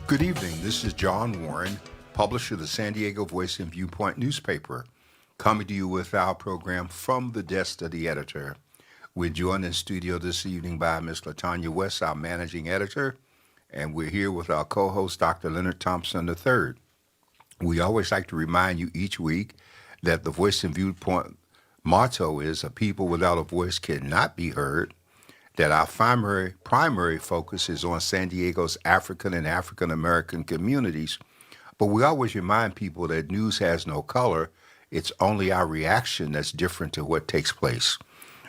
Good evening. This is John Warren, publisher of the San Diego Voice and Viewpoint newspaper, coming to you with our program From the Desk of the Editor. We're joined in studio this evening by Ms. Latanya West, our managing editor, and we're here with our co-host, Dr. Leonard Thompson III. We always like to remind you each week that the Voice and Viewpoint motto is a people without a voice cannot be heard, that our primary focus is on San Diego's African and African American communities. But we always remind people that news has no color. It's only our reaction that's different to what takes place.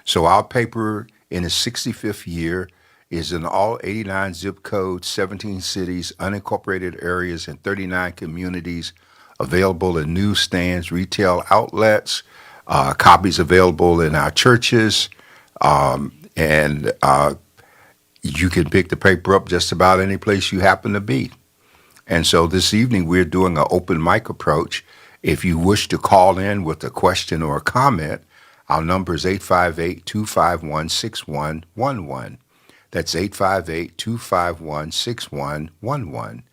So our paper in its 65th year is in all 89 zip codes, 17 cities, unincorporated areas, and 39 communities, available in newsstands, retail outlets, copies available in our churches, and you can pick the paper up just about any place you happen to be. And so this evening we're doing an open mic approach. If you wish to call in with a question or a comment, our number is 858-251-6111. That's 858-251-6111.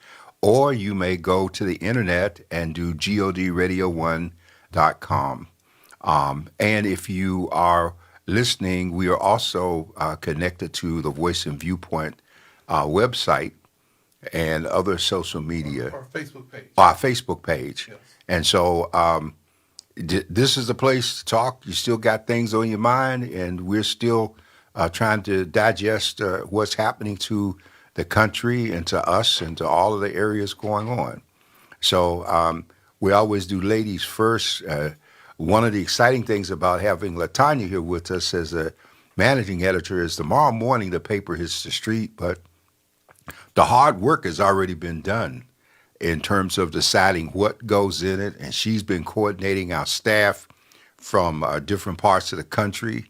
Or you may go to the internet and do godradio1.com. And if you are listening, we are also connected to the Voice and Viewpoint website and other social media. Our Facebook page. Our Facebook page. Yes. And so this is the place to talk. You still got things on your mind, and we're still trying to digest what's happening to the country and to us and to all of the areas going on. So we always do ladies first. One of the exciting things about having Latanya here with us as a managing editor is tomorrow morning the paper hits the street, but the hard work has already been done in terms of deciding what goes in it, and she's been coordinating our staff from different parts of the country.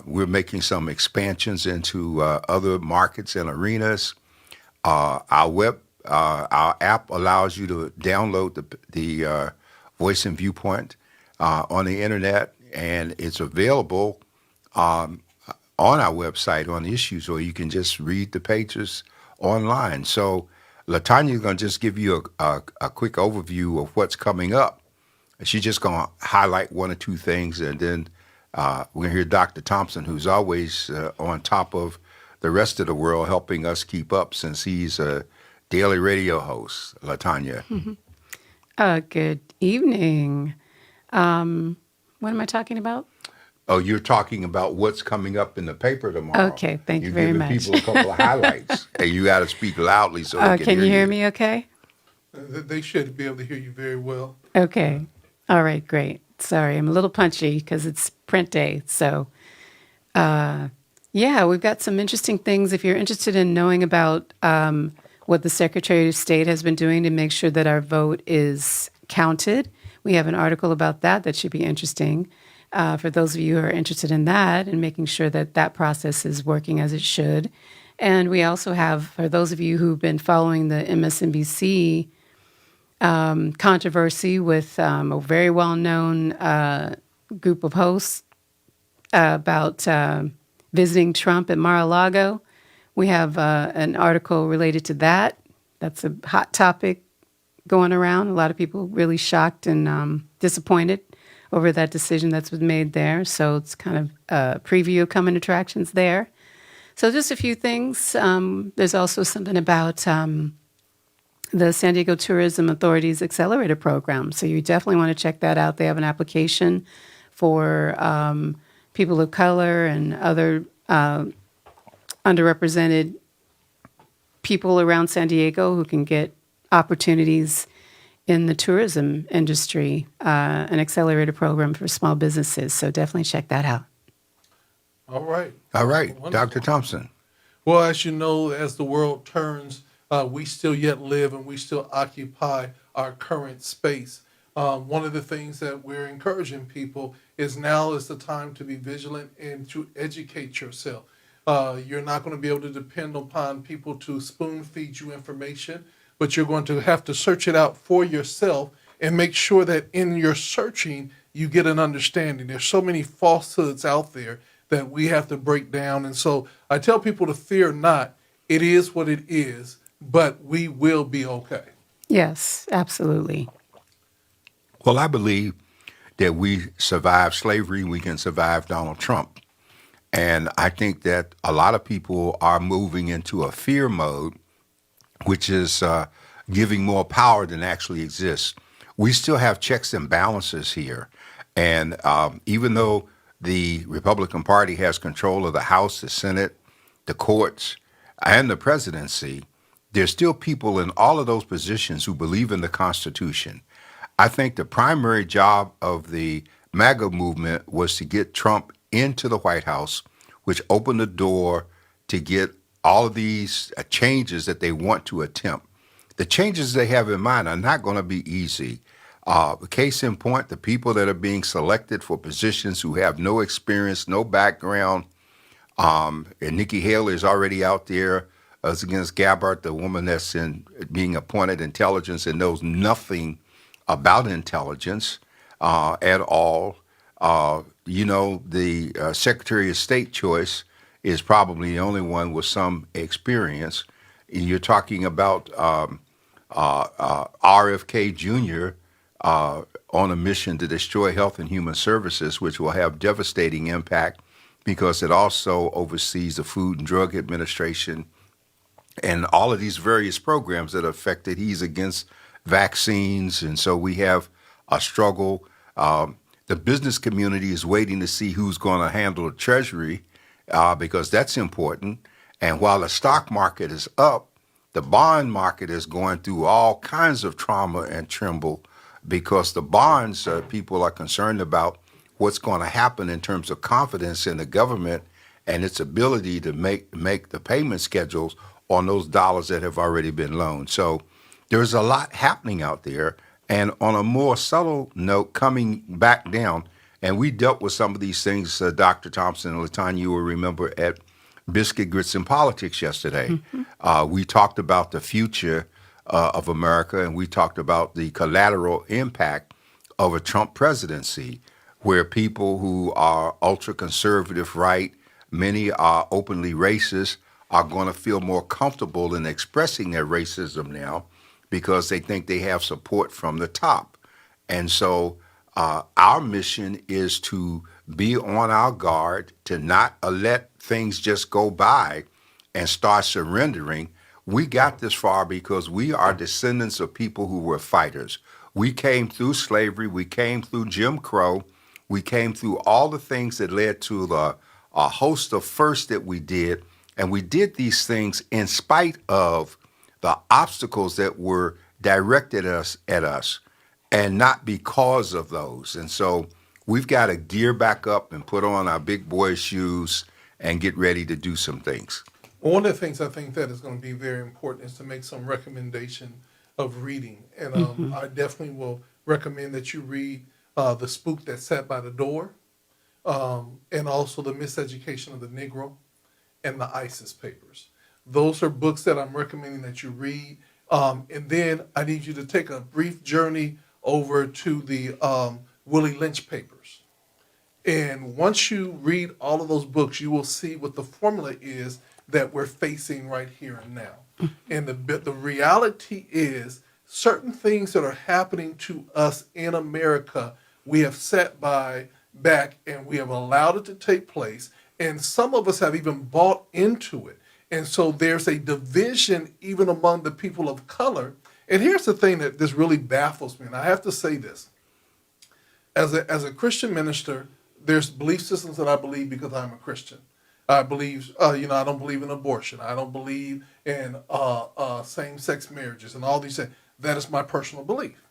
We're making some expansions into other markets and arenas. Our app allows you to download the Voice and Viewpoint on the internet, and it's available on our website on issues, or you can just read the pages online. So Latanya is going to just give you a quick overview of what's coming up. She's just going to highlight one or two things, and then we're going to hear Dr. Thompson, who's always on top of the rest of the world, helping us keep up since he's a daily radio host. Latanya. Good evening. What am I talking about? Oh, you're talking about what's coming up in the paper tomorrow. Okay, thank you very much. You're giving people a couple of highlights. And you got to speak loudly so they Can you hear me okay? They should be able to hear you very well. Okay. All right, great. Sorry, I'm a little punchy because it's print day. So, we've got some interesting things. If you're interested in knowing about what the Secretary of State has been doing to make sure that our vote is counted, we have an article about that should be interesting for those of you who are interested in that and making sure that process is working as it should. And we also have, for those of you who've been following the MSNBC controversy with a very well-known group of hosts about visiting Trump at Mar-a-Lago, we have an article related to that. That's a hot topic going around. A lot of people really shocked and disappointed over that decision that's been made there. So it's kind of a preview of coming attractions there. So just a few things. There's also something about the San Diego Tourism Authority's Accelerator Program. So you definitely want to check that out. They have an application for people of color and other underrepresented people around San Diego who can get opportunities in the tourism industry, an accelerator program for small businesses. So definitely check that out. All right. All right, Wonderful. Dr. Thompson. Well, as you know, as the world turns, we still yet live and we still occupy our current space. One of the things that we're encouraging people is now is the time to be vigilant and to educate yourself. You're not going to be able to depend upon people to spoon feed you information, but you're going to have to search it out for yourself and make sure that in your searching, you get an understanding. There's so many falsehoods out there that we have to break down. And so I tell people to fear not. It is what it is. but we will be okay. Yes, absolutely. Well, I believe that we survived slavery, we can survive Donald Trump. And I think that a lot of people are moving into a fear mode, which is giving more power than actually exists. We still have checks and balances here. And even though the Republican Party has control of the House, the Senate, the courts, and the presidency, there's still people in all of those positions who believe in the Constitution. I think the primary job of the MAGA movement was to get Trump into the White House, which opened the door to get all of these changes that they want to attempt. The changes they have in mind are not going to be easy. Case in point, the people that are being selected for positions who have no experience, no background, and Nikki Haley is already out there as against Gabbard, the woman that's being appointed intelligence and knows nothing about intelligence at all. The Secretary of State choice is probably the only one with some experience. You're talking about RFK Jr. On a mission to destroy Health and Human Services, which will have devastating impact because it also oversees the Food and Drug Administration and all of these various programs that are affected. He's against vaccines, and so we have a struggle. The business community is waiting to see who's going to handle the Treasury because that's important. And while the stock market is up, the bond market is going through all kinds of trauma and tremble because the bonds, people are concerned about what's going to happen in terms of confidence in the government and its ability to make the payment schedules on those dollars that have already been loaned. So there's a lot happening out there. And on a more subtle note, coming back down, and we dealt with some of these things, Dr. Thompson and LaTanya, you will remember at Biscuit Grits and Politics yesterday. We talked about the future of America, and we talked about the collateral impact of a Trump presidency, where people who are ultra-conservative right, many are openly racist, are going to feel more comfortable in expressing their racism now because they think they have support from the top. And so our mission is to be on our guard, to not let things just go by and start surrendering. We got this far because we are descendants of people who were fighters. We came through slavery. We came through Jim Crow. We came through all the things that led to a host of firsts that we did. And we did these things in spite of the obstacles that were directed at us and not because of those. And so we've got to gear back up and put on our big boy shoes and get ready to do some things. One of the things I think that is going to be very important is to make some recommendation of reading. And I definitely will recommend that you read The Spook That Sat by the Door and also The Miseducation of the Negro and the ISIS Papers. Those are books that I'm recommending that you read. And then I need you to take a brief journey over to the Willie Lynch Papers. And once you read all of those books, you will see what the formula is that we're facing right here and now. And the reality is certain things that are happening to us in America, we have sat back and we have allowed it to take place. And some of us have even bought into it. And so there's a division even among the people of color. And here's the thing that this really baffles me, and I have to say this. As a Christian minister, there's belief systems that I believe because I'm a Christian. I believe, I don't believe in abortion. I don't believe in same-sex marriages and all these things. That is my personal belief.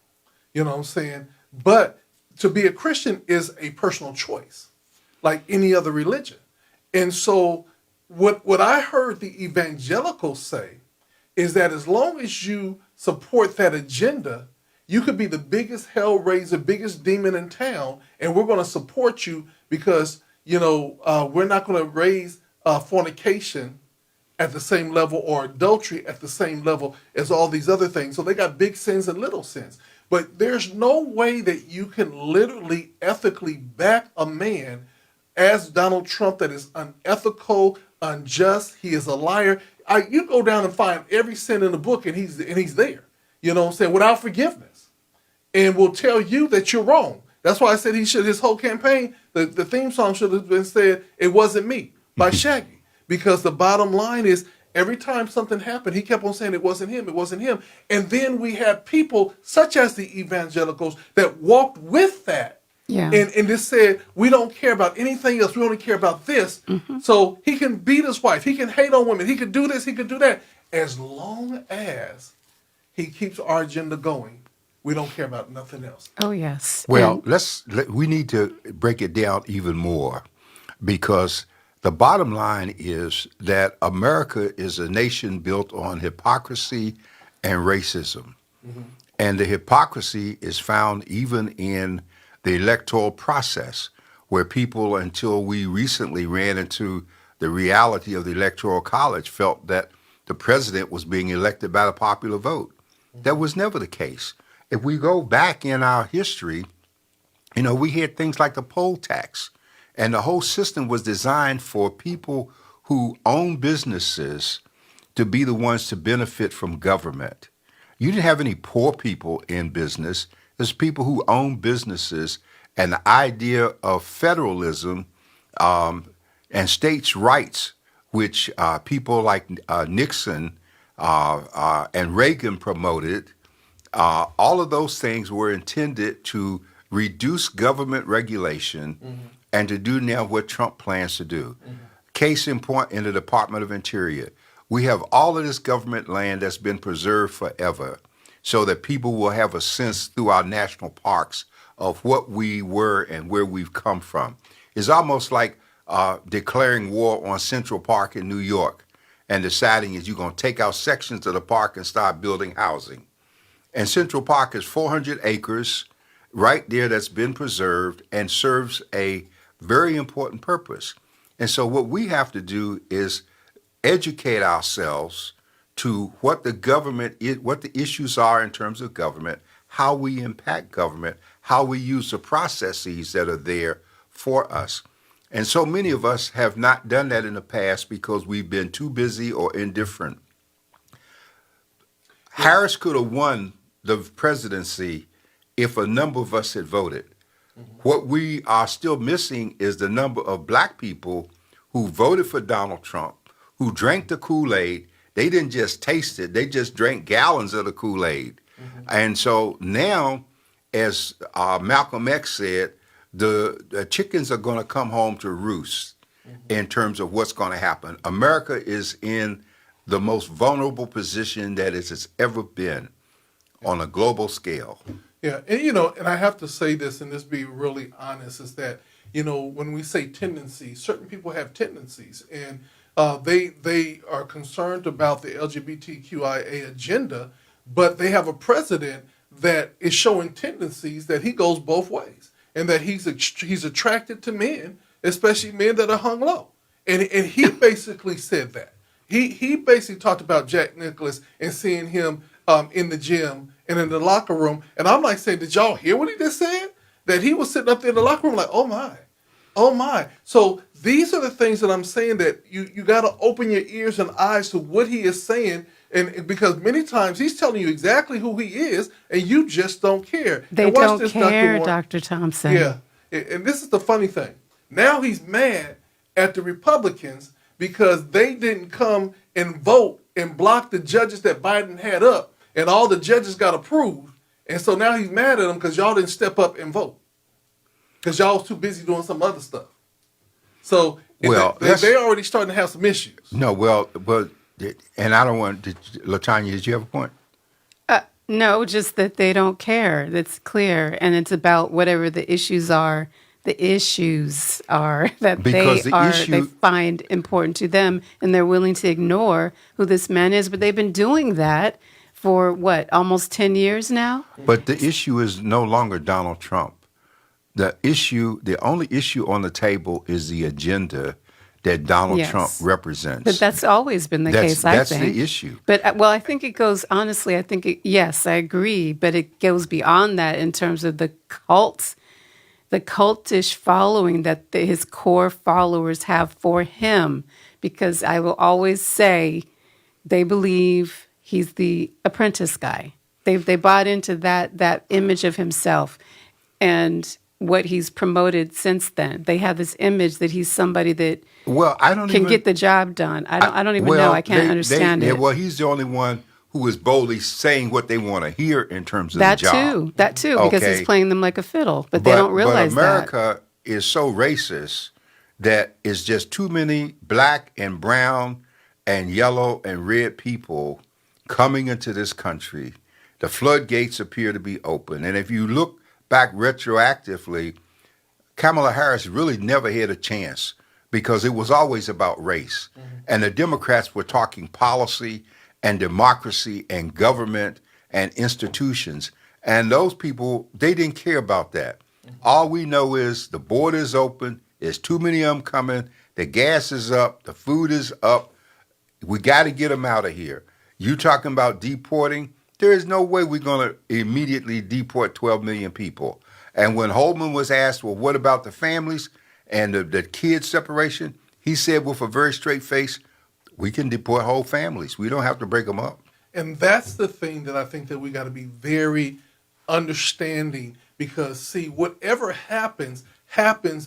You know what I'm saying? But to be a Christian is a personal choice, like any other religion. And so what I heard the evangelicals say is that as long as you support that agenda, you could be the biggest hellraiser, biggest demon in town, and we're going to support you because, we're not going to raise fornication at the same level or adultery at the same level as all these other things. So they got big sins and little sins. But there's no way that you can literally ethically back a man as Donald Trump that is unethical, unjust. He is a liar. You go down and find every sin in the book, and he's there. You know what I'm saying? Without forgiveness, and will tell you that you're wrong. That's why I said his whole campaign, the theme song should have been said, "It Wasn't Me" by Shaggy. Because the bottom line is, every time something happened, he kept on saying it wasn't him, it wasn't him. And then we had people such as the evangelicals that walked with that. Yeah. And just said, we don't care about anything else. We only care about this. So he can beat his wife. He can hate on women. He can do this. He can do that. As long as he keeps our agenda going, we don't care about nothing else. Oh, yes. Well, And- we need to break it down even more, because the bottom line is that America is a nation built on hypocrisy and racism. And the hypocrisy is found even in the electoral process, where people, until we recently ran into the reality of the Electoral College, felt that the president was being elected by the popular vote. That was never the case. If we go back in our history, we had things like the poll tax, and the whole system was designed for people who own businesses to be the ones to benefit from government. You didn't have any poor people in business. There's people who own businesses, and the idea of federalism and states' rights, which people like Nixon and Reagan promoted, all of those things were intended to reduce government regulation and to do now what Trump plans to do. Case in point, in the Department of Interior, we have all of this government land that's been preserved forever, so that people will have a sense through our national parks of what we were and where we've come from. It's almost like declaring war on Central Park in New York and deciding is you're going to take out sections of the park and start building housing. And Central Park is 400 acres right there that's been preserved and serves a very important purpose. And so what we have to do is educate ourselves to what the government is, what the issues are in terms of government, how we impact government, how we use the processes that are there for us. And so many of us have not done that in the past because we've been too busy or indifferent. Harris could have won the presidency if a number of us had voted. What we are still missing is the number of black people who voted for Donald Trump, who drank the Kool-Aid. They didn't just taste it, they just drank gallons of the Kool-Aid. And so now, as Malcolm X said, the chickens are going to come home to roost in terms of what's going to happen. America is in the most vulnerable position that it has ever been on a global scale. Yeah, and and I have to say this, and this be really honest, is that when we say tendencies, certain people have tendencies, and they are concerned about the LGBTQIA agenda, but they have a president that is showing tendencies that he goes both ways, and that he's attracted to men, especially men that are hung low, and he basically said that he basically talked about Jack Nicklaus and seeing him in the gym and in the locker room. And I'm like saying, did y'all hear what he just said? That he was sitting up there in the locker room like, oh my. So these are the things that I'm saying, that you got to open your ears and eyes to what he is saying. And because many times he's telling you exactly who he is, and you just don't care. They And watch don't this, care, Warren. Dr. Thompson. Yeah. And this is the funny thing. Now he's mad at the Republicans because they didn't come and vote and block the judges that Biden had up, and all the judges got approved. And so now he's mad at them because y'all didn't step up and vote, because y'all was too busy doing some other stuff. So they're already starting to have some issues. No, but and I don't want to, LaTanya, did you have a point? No, just that they don't care. That's clear. And it's about whatever the issues are that Because they find important to them, and they're willing to ignore who this man is. But they've been doing that for almost 10 years now? But the issue is no longer Donald Trump. The only issue on the table is the agenda that Donald Trump represents. But that's always been the case, I think. That's the issue. But, I think it goes, honestly, yes, I agree, but it goes beyond that in terms of the the cultish following that his core followers have for him, because I will always say they believe he's the apprentice guy. They bought into that image of himself and what he's promoted since then. They have this image that he's somebody that Well, I don't can even get the job done. I don't even know. well, I can't understand yeah, it. well, he's the only one who is boldly saying what they want to hear in terms of That the job. that too, because Okay. he's playing them like a fiddle, but they don't realize but America is so racist that it's just too many black and brown and yellow and red people coming into this country. The floodgates appear to be open. And if you look back retroactively, Kamala Harris really never had a chance because it was always about race. And the Democrats were talking policy and democracy and government and institutions. And those people, they didn't care about that. All we know is the border is open, there's too many of them coming, the gas is up, the food is up. We got to get them out of here. You talking about deporting? There is no way we're going to immediately deport 12 million people. And when Holman was asked, well, what about the families and the kids separation? He said with a very straight face, we can deport whole families. We don't have to break them up. And that's the thing that I think that we got to be very understanding, because see, whatever happens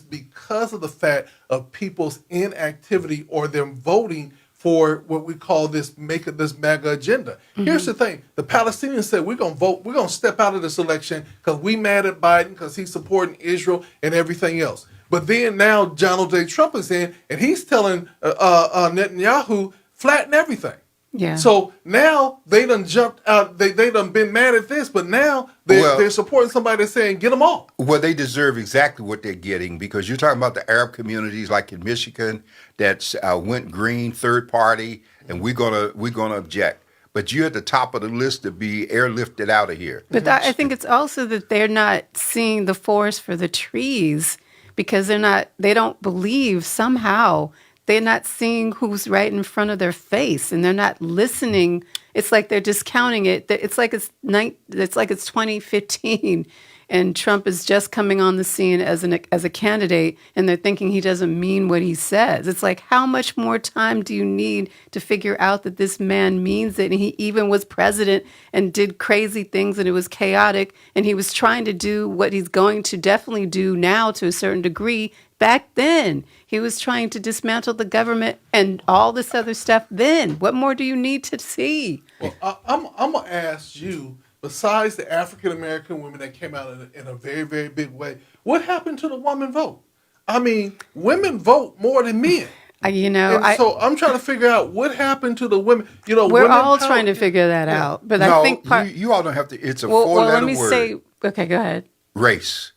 because of the fact of people's inactivity or them voting for what we call this MAGA agenda. Here's the thing. The Palestinians said, we're going to vote. We're going to step out of this election because we mad at Biden because he's supporting Israel and everything else. But then now Donald J. Trump is in, and he's telling Netanyahu, flatten everything. Yeah. So now they done jumped out. They done been mad at this, but now they're supporting somebody that's saying, get them all. Well, they deserve exactly what they're getting, because you're talking about the Arab communities like in Michigan that went green, third party, and we're gonna object. But you're at the top of the list to be airlifted out of here. But I think it's also that they're not seeing the forest for the trees, because they don't believe somehow. They're not seeing who's right in front of their face, and they're not listening. It's like they're discounting it. It's like it's 2015, and Trump is just coming on the scene as a candidate, and they're thinking he doesn't mean what he says. It's like, how much more time do you need to figure out that this man means it? And he even was president and did crazy things, and it was chaotic, and he was trying to do what he's going to definitely do now to a certain degree. Back then, he was trying to dismantle the government and all this other stuff then. What more do you need to see? Well, I'm going to ask you, besides the African-American women that came out in a very, very big way, what happened to the woman vote? I mean, women vote more than men. So I'm trying to figure out what happened to the women. We're all trying to figure that out. But no, I think you all don't have to. It's a well, four-letter let me word. say, okay, go ahead. Race.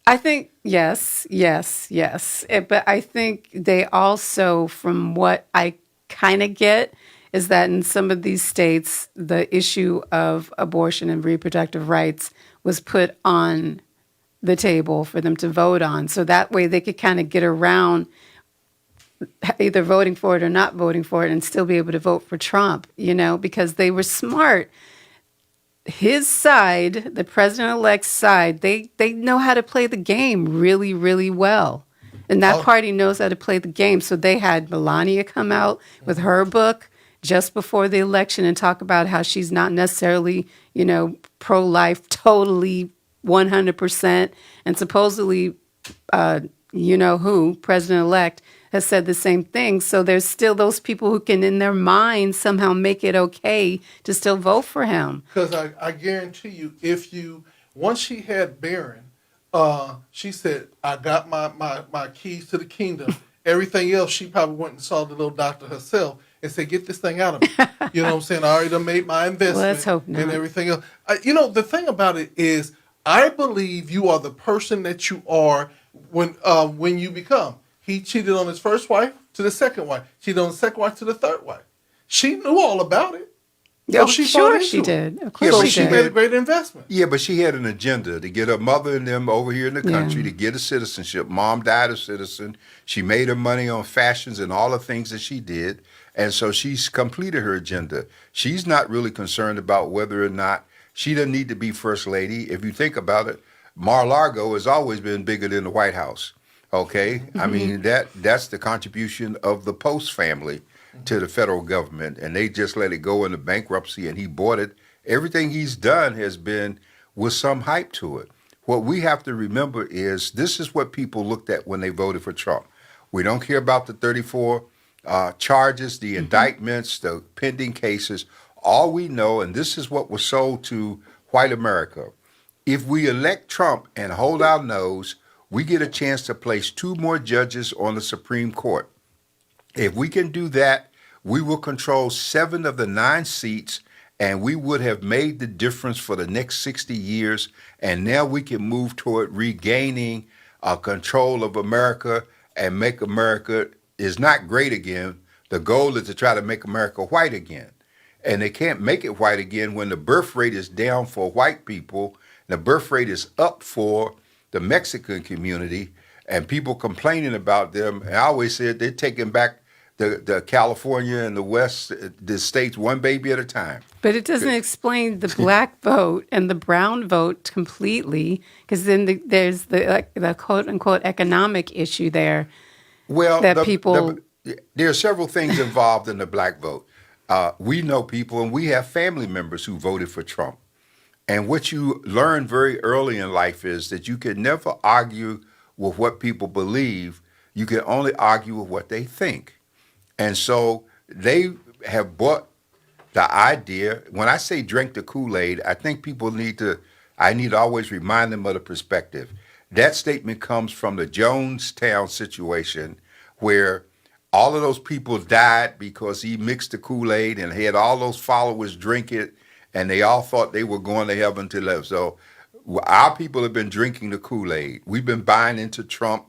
I think, yes. But I think they also, from what I kind of get, is that in some of these states, the issue of abortion and reproductive rights was put on the table for them to vote on. So that way they could kind of get around either voting for it or not voting for it and still be able to vote for Trump, because they were smart. His side, the president-elect's side, they know how to play the game really, really well. And that party knows how to play the game. So they had Melania come out with her book just before the election and talk about how she's not necessarily, pro-life totally 100%. And supposedly, president-elect, has said the same thing. So there's still those people who can, in their minds, somehow make it okay to still vote for him. Because I guarantee you, once she had Barron, she said, I got my keys to the kingdom. Everything else, she probably went and saw the little doctor herself and said, get this thing out of me. You know what I'm saying? I already done made my investment. Well, let's hope not. And everything else. The thing about it is, I believe you are the person that you are when you become. He cheated on his first wife to the second wife. Cheated on the second wife to the third wife. She knew all about it. Oh, she sure bought she into it. did. Of course but she She did. made a great investment. Yeah, but she had an agenda to get her mother and them over here in the country Yeah. to get a citizenship. Mom died a citizen. She made her money on fashions and all the things that she did. And so she's completed her agenda. She's not really concerned about whether or not she doesn't need to be first lady. If you think about it, Mar-a-Lago has always been bigger than the White House. Okay, I mean that's the contribution of the Post family to the federal government, and they just let it go into bankruptcy, and he bought it. Everything he's done has been with some hype to it. What we have to remember is this is what people looked at when they voted for Trump. We don't care about the 34 charges, the indictments, the pending cases. All we know, and this is what was sold to white America, if we elect Trump and hold our nose, we get a chance to place 2 more judges on the Supreme Court. If we can do that, we will control 7 of the 9 seats, and we would have made the difference for the next 60 years. And now we can move toward regaining control of America and make America is not great again. The goal is to try to make America white again. And they can't make it white again when the birth rate is down for white people. The birth rate is up for the Mexican community, and people complaining about them. And I always said they're taking back the California and the West, the states, one baby at a time. But it doesn't explain the black vote and the brown vote completely, because then there's the quote unquote economic issue there. Well, that people. There are several things involved in the black vote. We know people, and we have family members who voted for Trump. And what you learn very early in life is that you can never argue with what people believe. You can only argue with what they think. And so they have bought the idea. When I say drink the Kool-Aid, I think people I need to always remind them of the perspective. That statement comes from the Jonestown situation where all of those people died because he mixed the Kool-Aid and had all those followers drink it, and they all thought they were going to heaven to live. So our people have been drinking the Kool-Aid. We've been buying into Trump,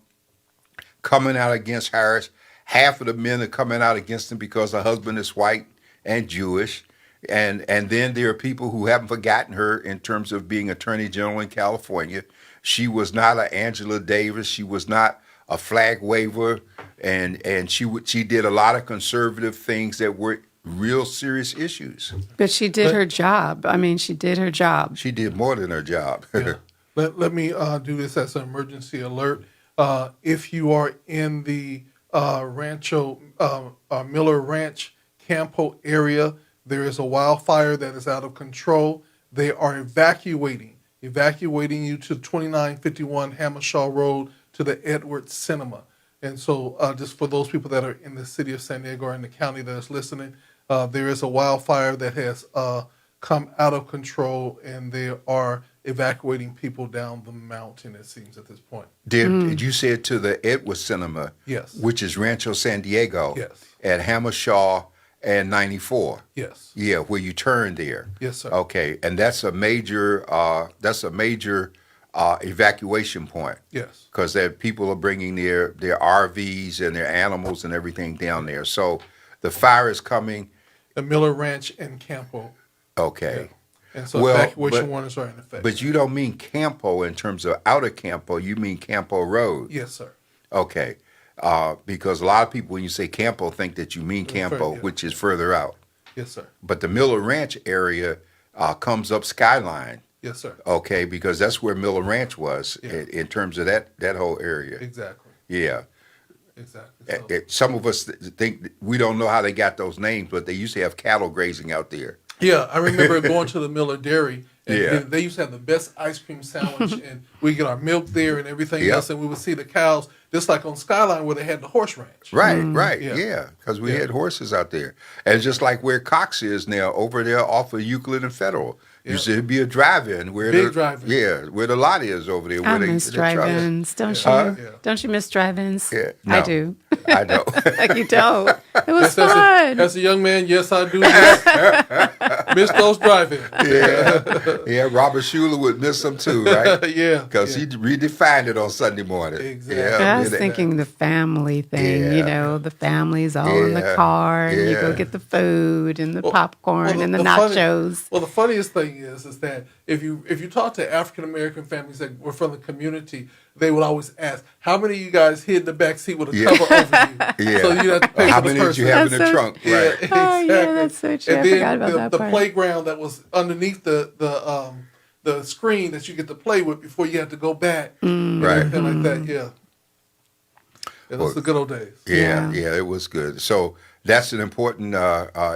coming out against Harris. Half of the men are coming out against him because her husband is white and Jewish. And then there are people who haven't forgotten her in terms of being Attorney General in California. She was not an Angela Davis. She was not a flag waver. And she did a lot of conservative things that were real serious issues. But she did her job. I mean, she did her job. She did more than her job. Yeah. Let me do this as an emergency alert. If you are in the Miller Ranch, Campo area, there is a wildfire that is out of control. They are evacuating you to 2951 Hamershaw Road to the Edwards Cinema. And so just for those people that are in the city of San Diego or in the county that is listening, there is a wildfire that has come out of control, and they are evacuating people down the mountain, it seems, at this point. Did you say it to the Edwards Cinema? Yes. Which is Rancho San Diego. Yes. At Hamershaw and 94. Yes. Yeah, where you turn there. Yes, sir. Okay, and that's a major evacuation point. Yes. Because people are bringing their RVs and their animals and everything down there. So the fire is coming. The Miller Ranch and Campo. Okay. Yeah. And so evacuation warnings are in effect. But you don't mean Campo in terms of outer Campo. You mean Campo Road. Yes, sir. Okay. Because a lot of people, when you say Campo, think that you mean Campo, which is further out. Yes, sir. But the Miller Ranch area comes up Skyline. Yes, sir. Okay, because that's where Miller Ranch was in terms of that whole area. Exactly. Yeah. Exactly. So, Some of us think we don't know how they got those names, but they used to have cattle grazing out there. yeah, I remember going to the Miller Dairy, and Yeah. they used to have the best ice cream sandwich, and we get our milk there and everything Yep. else, and we would see the cows, just like on Skyline where they had the horse ranch. Right, Yeah. yeah, because we Yeah. had horses out there. And just like where Cox is now, over there off of Euclid and Federal. Used to be a drive-in where Big drive-in. Yeah, where the lot is over there. I Where miss the truck is. drive-ins. Don't you? Yeah. Don't you miss drive-ins? Yeah, I no. do. I know. Like you don't. It was Yes, as fun. a young man, yes, I do. Yes. Miss those driving. Yeah, Robert Schuller would miss them too, right? Yeah. Because he redefined it on Sunday morning. Exactly. I was yeah. thinking the family thing, Yeah. the family's all in the Yeah. car, and you go Yeah. get the food and the popcorn and the funny- nachos. the funniest thing is that if you talk to African American families that were from the community, they would always ask, "How many of you guys hid in the back seat with a cover over you, Yeah. so you have to pay How for the many did person?" you have in That's the so- trunk? Yeah, Right. exactly. Oh, yeah, that's so true. And I then forgot about that the part. playground that was underneath the screen that you get to play with before you have to go back and Right. everything like that. Yeah, yeah, those Well, are the good old days. Yeah, Yeah. yeah, it was good. So that's an important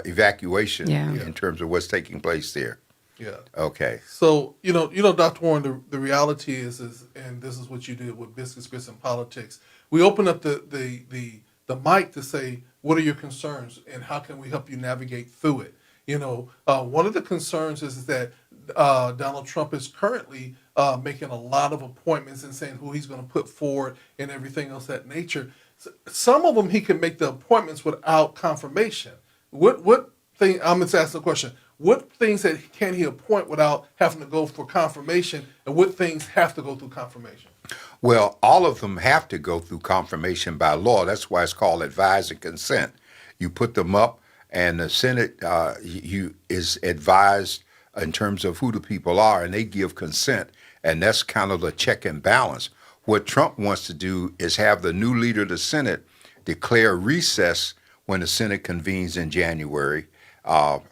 evacuation Yeah. in terms of what's taking place there. Yeah. Okay. So Dr. Warren, the reality is, and this is what you did with Biscuits, Grits, and Politics. We open up the mic to say, what are your concerns, and how can we help you navigate through it? One of the concerns is that Donald Trump is currently making a lot of appointments and saying who he's going to put forward and everything else that nature. Some of them he can make the appointments without confirmation. What thing? I'm just asking the question. What things that can he appoint without having to go for confirmation, and what things have to go through confirmation? Well, all of them have to go through confirmation by law. That's why it's called advise and consent. You put them up, and the Senate is advised in terms of who the people are, and they give consent, and that's kind of the check and balance. What Trump wants to do is have the new leader of the Senate declare recess when the Senate convenes in January,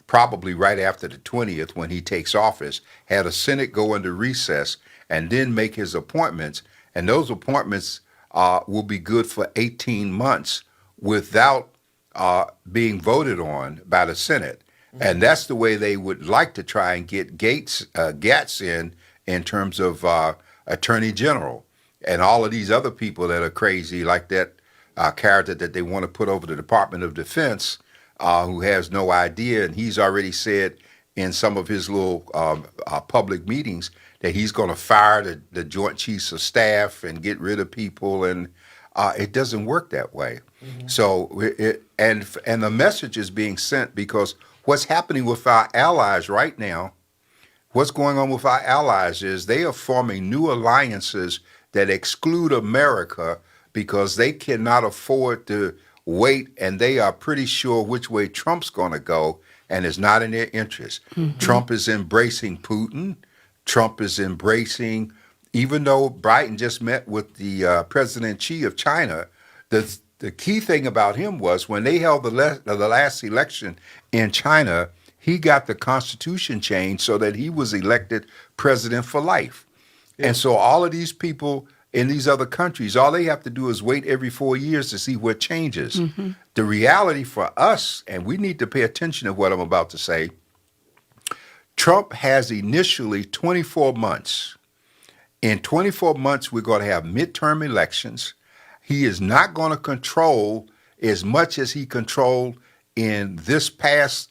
probably right after the 20th when he takes office, have the Senate go into recess and then make his appointments. And those appointments will be good for 18 months without being voted on by the Senate. And that's the way they would like to try and get Gatz in terms of Attorney General and all of these other people that are crazy, like that character that they want to put over the Department of Defense, who has no idea. And he's already said in some of his little public meetings that he's going to fire the Joint Chiefs of Staff and get rid of people. And it doesn't work that way. Mm-hmm. So and the message is being sent because what's happening with our allies right now, what's going on with our allies is they are forming new alliances that exclude America because they cannot afford to wait, and they are pretty sure which way Trump's going to go, and it's not in their interest. Mm-hmm. Trump is embracing Putin. Trump is embracing, even though Biden just met with the President Xi of China, the key thing about him was when they held the last election in China, he got the Constitution changed so that he was elected president for life. Yeah. And so all of these people in these other countries, all they have to do is wait every 4 years to see what changes. Mm-hmm. The reality for us, and we need to pay attention to what I'm about to say, Trump has initially 24 months. In 24 months, we're going to have midterm elections. He is not going to control as much as he controlled in this past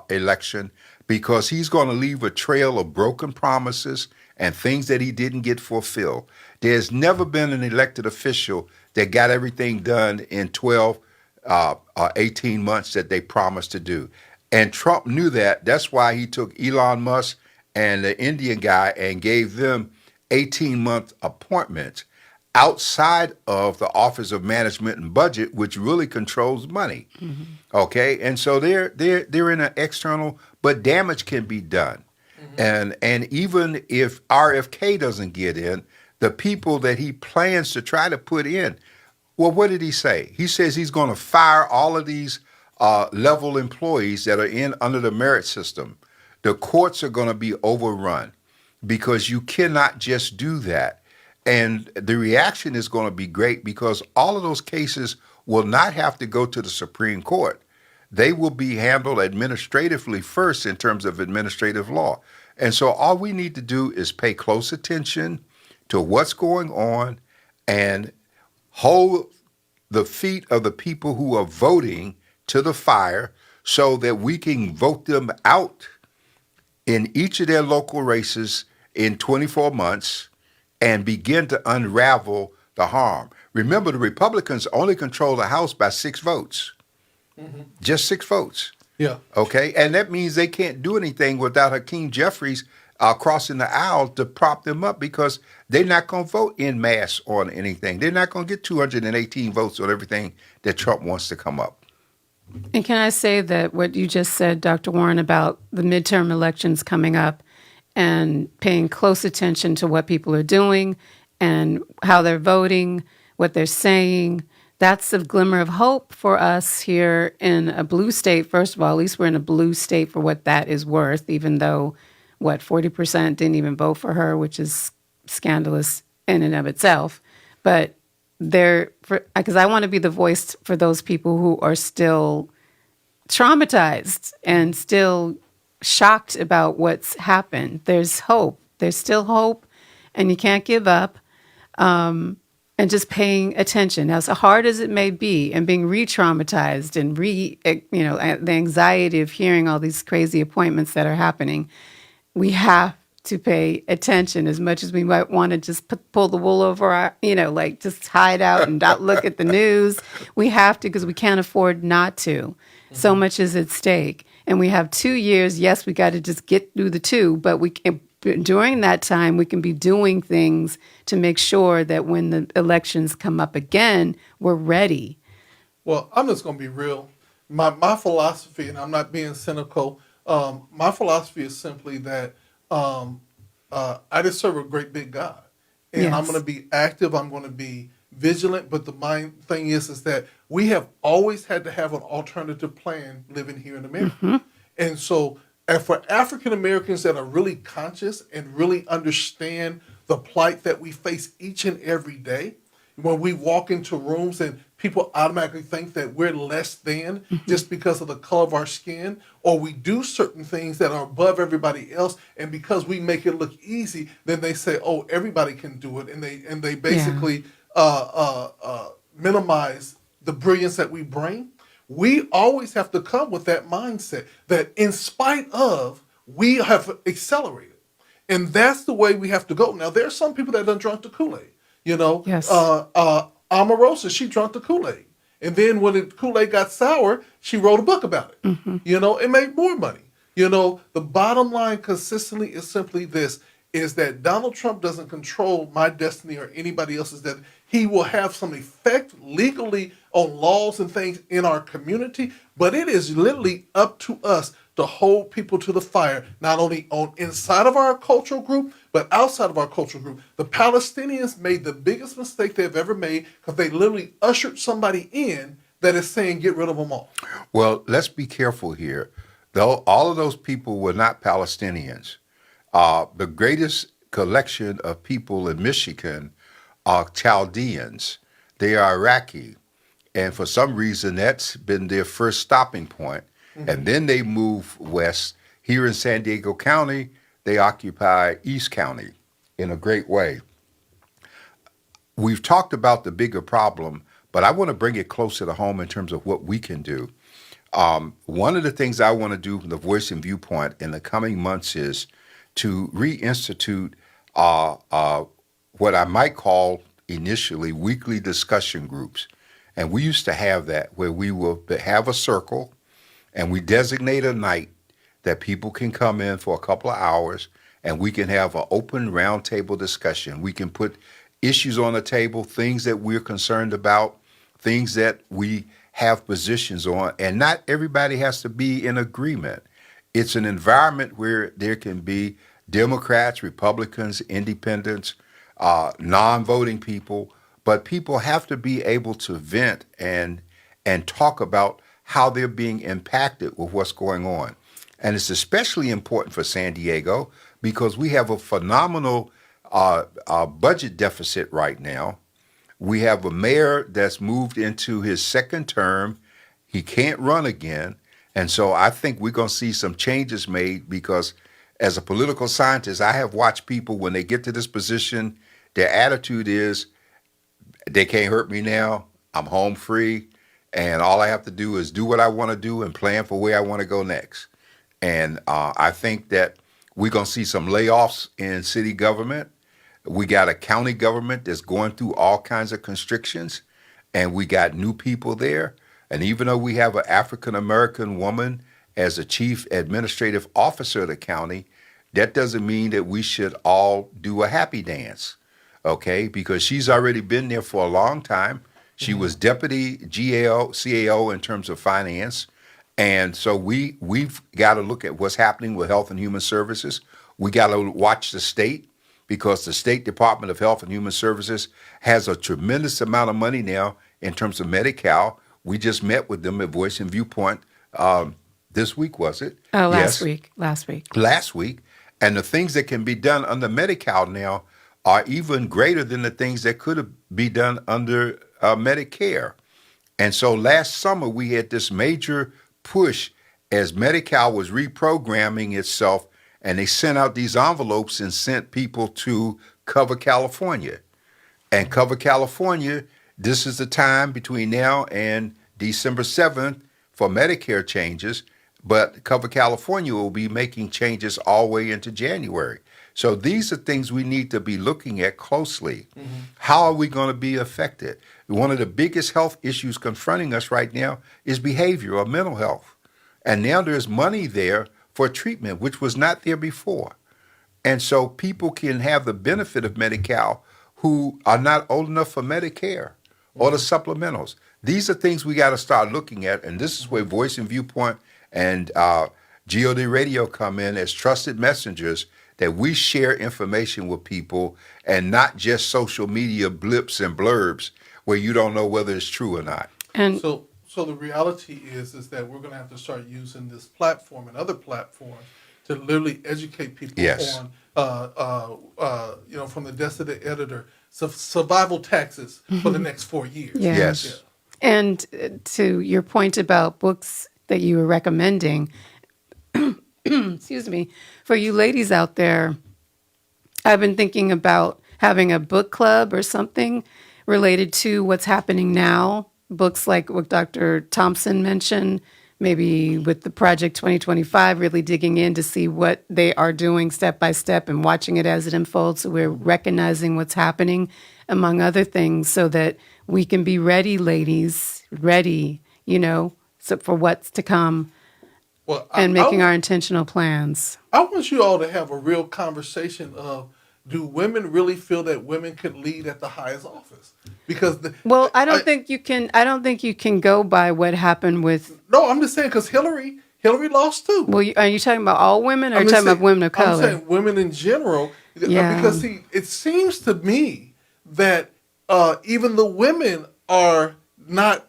election because he's going to leave a trail of broken promises and things that he didn't get fulfilled. There's never been an elected official that got everything done in 12 or 18 months that they promised to do. And Trump knew that. That's why he took Elon Musk and the Indian guy and gave them 18-month appointments outside of the Office of Management and Budget, which really controls money. Mm-hmm. Okay, and so they're in an external, but damage can be done. Mm-hmm. And even if RFK doesn't get in, the people that he plans to try to put in, well, what did he say? He says he's going to fire all of these level employees that are in under the merit system. The courts are going to be overrun because you cannot just do that. And the reaction is going to be great because all of those cases will not have to go to the Supreme Court. They will be handled administratively first in terms of administrative law. And so all we need to do is pay close attention to what's going on and hold the feet of the people who are voting to the fire so that we can vote them out in each of their local races in 24 months and begin to unravel the harm. Remember, the Republicans only control the House by 6 votes. Mm-hmm. Just 6 votes. Yeah. Okay? And that means they can't do anything without Hakeem Jeffries crossing the aisle to prop them up because they're not going to vote en masse on anything. They're not going to get 218 votes on everything that Trump wants to come up. And can I say that what you just said, Dr. Warren, about the midterm elections coming up and paying close attention to what people are doing and how they're voting, what they're saying, that's a glimmer of hope for us here in a blue state. First of all, at least we're in a blue state for what that is worth, even though 40% didn't even vote for her, which is scandalous in and of itself. But because I want to be the voice for those people who are still traumatized and still shocked about what's happened. There's hope. There's still hope, and you can't give up. And just paying attention, as hard as it may be, and being re-traumatized and the anxiety of hearing all these crazy appointments that are happening, we have to pay attention as much as we might want to just pull the wool over our, like just hide out and not look at the news. We have to, because we can't afford not to. So much is at stake. And we have 2 years. Yes, we got to just get through the 2, but during that time, we can be doing things to make sure that when the elections come up again, we're ready. Well, I'm just going to be real. My philosophy, and I'm not being cynical, my philosophy is simply that I just serve a great big God. And Yes. I'm going to be active. I'm going to be vigilant. But the main thing is that we have always had to have an alternative plan living here in America. Mm-hmm. And so and for African Americans that are really conscious and really understand the plight that we face each and every day, when we walk into rooms and people automatically think that we're less than just because of the color of our skin, or we do certain things that are above everybody else, and because we make it look easy, then they say, "Oh, everybody can do it," and they basically minimize the brilliance that we bring. We always have to come with that mindset that in spite of, we have accelerated. And that's the way we have to go. Now, there are some people that done drunk the Kool-Aid. Yes. Omarosa, she drunk the Kool-Aid. And then when the Kool-Aid got sour, she wrote a book about it. It made more money. The bottom line consistently is simply this, is that Donald Trump doesn't control my destiny or anybody else's, that he will have some effect legally on laws and things in our community, but it is literally up to us to hold people to the fire, not only on inside of our cultural group, but outside of our cultural group. The Palestinians made the biggest mistake they've ever made because they literally ushered somebody in that is saying, get rid of them all. Well, let's be careful here. Though all of those people were not Palestinians. The greatest collection of people in Michigan are Chaldeans. They are Iraqi. And for some reason, that's been their first stopping point. And then they move west. Here in San Diego County, they occupy East County in a great way. We've talked about the bigger problem, but I want to bring it closer to home in terms of what we can do. One of the things I want to do from the Voice and Viewpoint in the coming months is to reinstitute what I might call initially weekly discussion groups. And we used to have that where we will have a circle and we designate a night that people can come in for a couple of hours and we can have an open roundtable discussion. We can put issues on the table, things that we're concerned about, things that we have positions on, and not everybody has to be in agreement. It's an environment where there can be Democrats, Republicans, independents, non-voting people, but people have to be able to vent and talk about how they're being impacted with what's going on. And it's especially important for San Diego because we have a phenomenal budget deficit right now. We have a mayor that's moved into his second term. He can't run again. And so I think we're going to see some changes made because as a political scientist, I have watched people when they get to this position, their attitude is, they can't hurt me now. I'm home free. And all I have to do is do what I want to do and plan for where I want to go next. And I think that we're going to see some layoffs in city government. We got a county government that's going through all kinds of constrictions, and we got new people there. And even though we have an African-American woman as a chief administrative officer of the county, that doesn't mean that we should all do a happy dance, okay? Because she's already been there for a long time. She was deputy CAO in terms of finance. And so we've got to look at what's happening with Health and Human Services. We got to watch the state because the State Department of Health and Human Services has a tremendous amount of money now in terms of Medi-Cal. We just met with them at Voice and Viewpoint this week, was it? Oh, Yes. last week. Last week. And the things that can be done under Medi-Cal now are even greater than the things that could be done under Medicare. And so last summer we had this major push as Medi-Cal was reprogramming itself, and they sent out these envelopes and sent people to Cover California. And Cover California, this is the time between now and December 7th for Medicare changes, but Cover California will be making changes all the way into January. So these are things we need to be looking at closely. How are we going to be affected? One of the biggest health issues confronting us right now is behavior or mental health. And now there's money there for treatment, which was not there before. And so people can have the benefit of Medi-Cal who are not old enough for Medicare or the supplementals. These are things we got to start looking at, and this is where Voice and Viewpoint and GOD Radio come in as trusted messengers, that we share information with people and not just social media blips and blurbs where you don't know whether it's true or not. And So the reality is that we're going to have to start using this platform and other platforms to literally educate people Yes. on, from the desk of the editor, survival taxes for the next 4 years. Yeah. Yes. And to your point about books that you were recommending, excuse me, for you ladies out there, I've been thinking about having a book club or something related to what's happening now. Books like what Dr. Thompson mentioned, maybe with the Project 2025, really digging in to see what they are doing step by step and watching it as it unfolds. So we're recognizing what's happening, among other things, so that we can be ready, ladies, ready, so for what's to come Well, and making our intentional plans. I want you all to have a real conversation of, do women really feel that women could lead at the highest office? Because Well, I don't think you can go by what happened with. No, I'm just saying, because Hillary lost too. Well, are you talking about all women, or are I'm you just talking about saying- women of I'm color? saying women in general. Yeah. Because see, it seems to me that even the women are not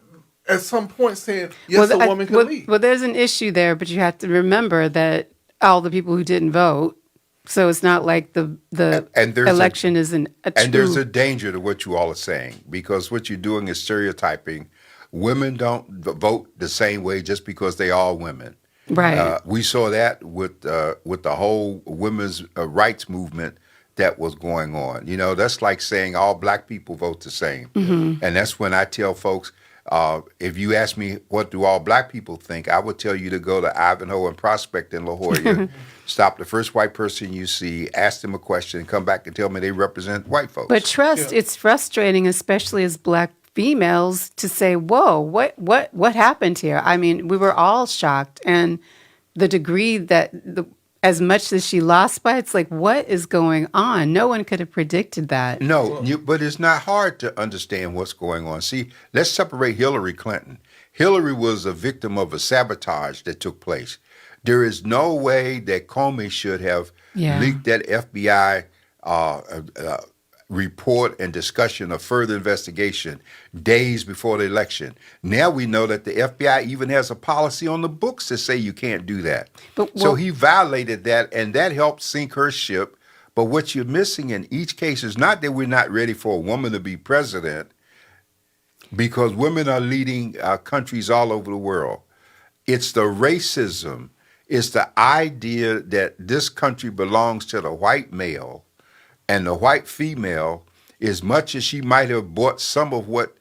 at some point saying, yes, a woman can lead. Well, there's an issue there, but you have to remember that all the people who didn't vote. So it's not like the And there's election isn't a true. And there's a danger to what you all are saying, because what you're doing is stereotyping. Women don't vote the same way just because they are women. Right. We saw that with the whole women's rights movement that was going on. That's like saying all black people vote the same. And that's when I tell folks, if you ask me what do all black people think, I would tell you to go to Ivanhoe and Prospect in La Jolla, stop the first white person you see, ask them a question, and come back and tell me they represent white folks. But trust, it's frustrating, especially as black females, to say, "Whoa, what happened here?" I mean, we were all shocked, and the degree that as much as she lost by, it's like, what is going on? No one could have predicted that. No, but it's not hard to understand what's going on. See, let's separate Hillary Clinton. Hillary was a victim of a sabotage that took place. There is no way that Comey should have leaked that FBI report and discussion of further investigation days before the election. Now we know that the FBI even has a policy on the books to say you can't do that. So he violated that, and that helped sink her ship. But what you're missing in each case is not that we're not ready for a woman to be president, because women are leading countries all over the world. It's the racism. It's the idea that this country belongs to the white male, and the white female, as much as she might have bought some of what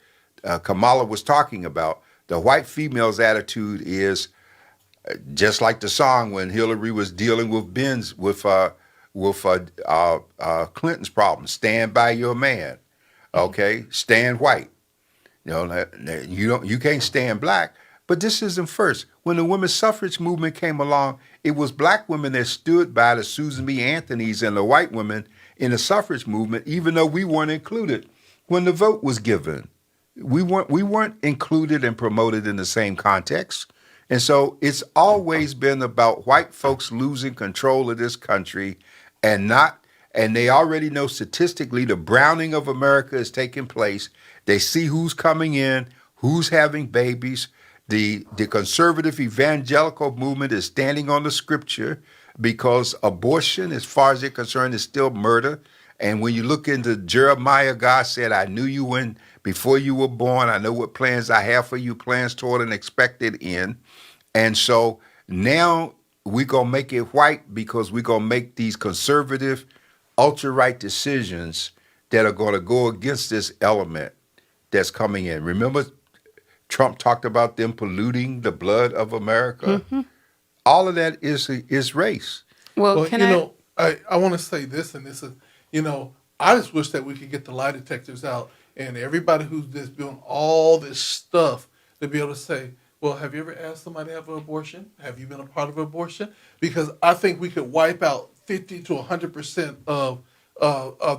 Kamala was talking about, the white female's attitude is just like the song when Hillary was dealing with Clinton's problem. Stand by your man, okay? Stand white. You can't stand black. But this isn't first. When the women's suffrage movement came along, it was black women that stood by the Susan B. Anthonys and the white women in the suffrage movement, even though we weren't included when the vote was given. We weren't included and promoted in the same context. And so it's always been about white folks losing control of this country, and they already know statistically the browning of America is taking place. They see who's coming in, who's having babies. The conservative evangelical movement is standing on the scripture because abortion, as far as they're concerned, is still murder. And when you look into Jeremiah, God said, I knew you when before you were born. I know what plans I have for you, plans toward an expected end. And so now we're going to make it white because we're going to make these conservative, ultra right decisions that are going to go against this element that's coming in. Remember, Trump talked about them polluting the blood of America. All of that is race. Well, Well, can you I? know, I want to say this, and this is, I just wish that we could get the lie detectors out and everybody who's just doing all this stuff to be able to say, well, have you ever asked somebody to have an abortion? Have you been a part of an abortion? Because I think we could wipe out 50 to 100% of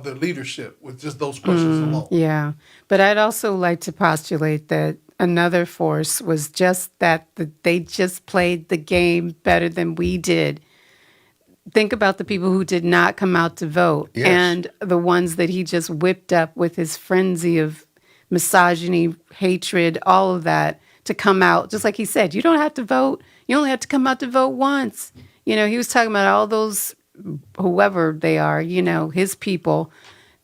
the leadership with just those questions alone. Yeah, but I'd also like to postulate that another force was just that they just played the game better than we did. Think about the people who did not come out to vote Yes. and the ones that he just whipped up with his frenzy of misogyny, hatred, all of that to come out. Just like he said, you don't have to vote. You only have to come out to vote once. He was talking about all those, whoever they are, his people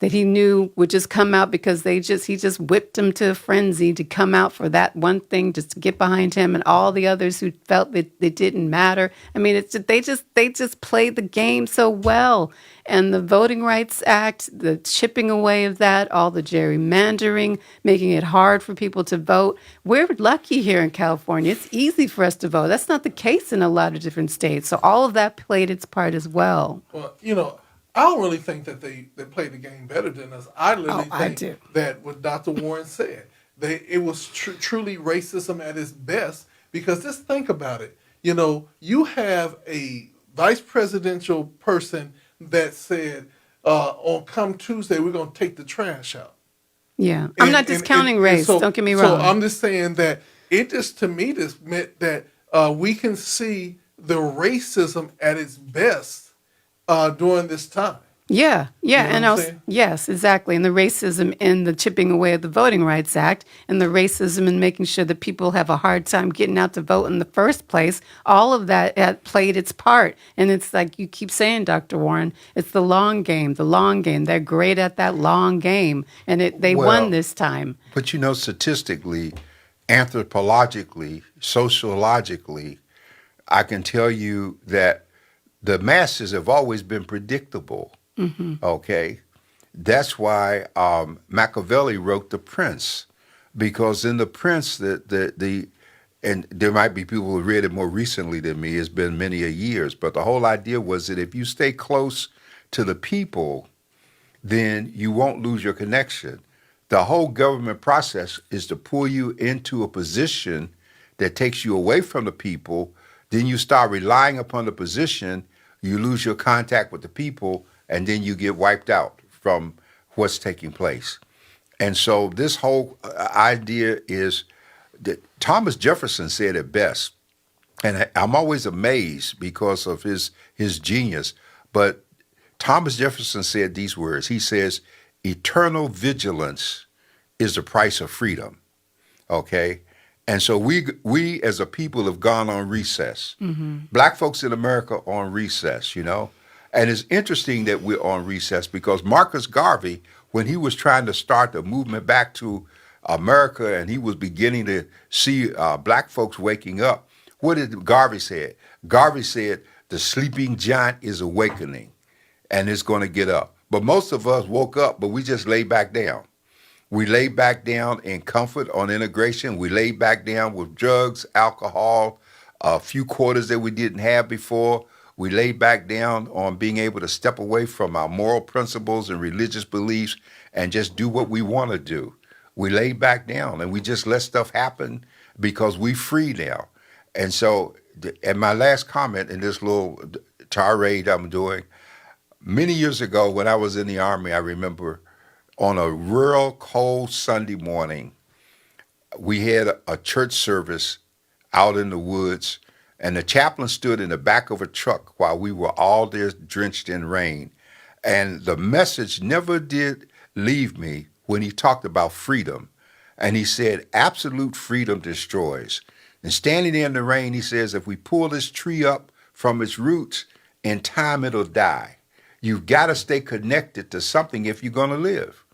that he knew would just come out because he just whipped them to a frenzy to come out for that one thing, just to get behind him, and all the others who felt that it didn't matter. I mean, they just played the game so well. And the Voting Rights Act, the chipping away of that, all the gerrymandering, making it hard for people to vote. We're lucky here in California. It's easy for us to vote. That's not the case in a lot of different states. So all of that played its part as well. Well, I don't really think that they played the game better than us. I literally I think do. that what Dr. Warren said, it was truly racism at its best. Because just think about it. You have a vice presidential person that said, on come Tuesday, we're going to take the trash out. Yeah. I'm not discounting race. So, Don't get me so wrong. I'm just saying that it just, to me, just meant that we can see the racism at its best during this time. Yeah, know what and I'm also, saying? yes, exactly. And the racism in the chipping away of the Voting Rights Act, and the racism in making sure that people have a hard time getting out to vote in the first place, all of that had played its part. And it's like you keep saying, Dr. Warren, it's the long game, the long game. They're great at that long game, and they Well, won this time. But statistically, anthropologically, sociologically, I can tell you that the masses have always been predictable. Okay, that's why Machiavelli wrote The Prince, because in The Prince, and there might be people who read it more recently than me. It's been many a years, but the whole idea was that if you stay close to the people, then you won't lose your connection. The whole government process is to pull you into a position that takes you away from the people. Then you start relying upon the position, you lose your contact with the people, and then you get wiped out from what's taking place. And so this whole idea is that Thomas Jefferson said it best, and I'm always amazed because of his genius, but Thomas Jefferson said these words. He says, eternal vigilance is the price of freedom, okay? And so we as a people have gone on recess. Black folks in America are on recess, And it's interesting that we're on recess because Marcus Garvey, when he was trying to start the movement back to America and he was beginning to see black folks waking up, what did Garvey say? Garvey said, the sleeping giant is awakening and it's going to get up. But most of us woke up, but we just lay back down. We laid back down in comfort on integration. We laid back down with drugs, alcohol, a few quarters that we didn't have before. We laid back down on being able to step away from our moral principles and religious beliefs and just do what we want to do. We laid back down and we just let stuff happen because we free now. And so, and my last comment in this little tirade I'm doing, many years ago when I was in the Army, I remember on a real cold Sunday morning, we had a church service out in the woods, and the chaplain stood in the back of a truck while we were all there drenched in rain. And the message never did leave me when he talked about freedom. And he said, absolute freedom destroys. And standing there in the rain, he says, if we pull this tree up from its roots in time it'll die. You've got to stay connected to something if you're going to live.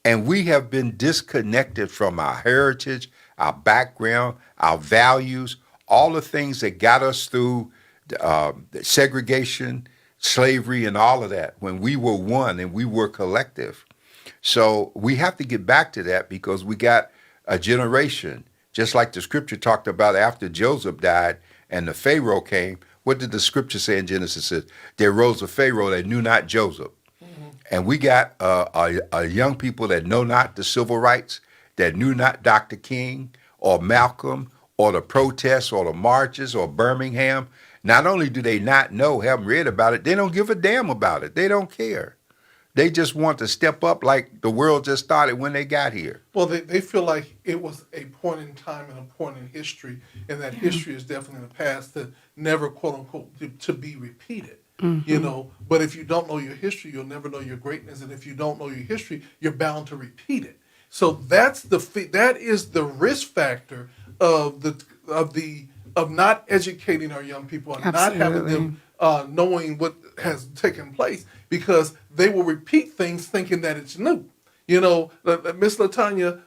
And we have been disconnected from our heritage, our background, our values, all the things that got us through segregation, slavery, and all of that when we were one and we were collective. So we have to get back to that because we got a generation, just like the scripture talked about after Joseph died and the Pharaoh came. What did the scripture say in Genesis? It says, there rose a Pharaoh that knew not Joseph. And we got a young people that know not the civil rights, that knew not Dr. King or Malcolm or the protests or the marches or Birmingham. Not only do they not know, haven't read about it, they don't give a damn about it. They don't care. They just want to step up like the world just started when they got here. Well, they feel like it was a point in time and a point in history, and that history is definitely in the past that never, quote unquote, to be repeated. You know, but if you don't know your history, you'll never know your greatness, and if you don't know your history, you're bound to repeat it. So that is the risk factor of not educating our young people and not having them knowing what has taken place, because they will repeat things thinking that it's new. You know, Miss Latanya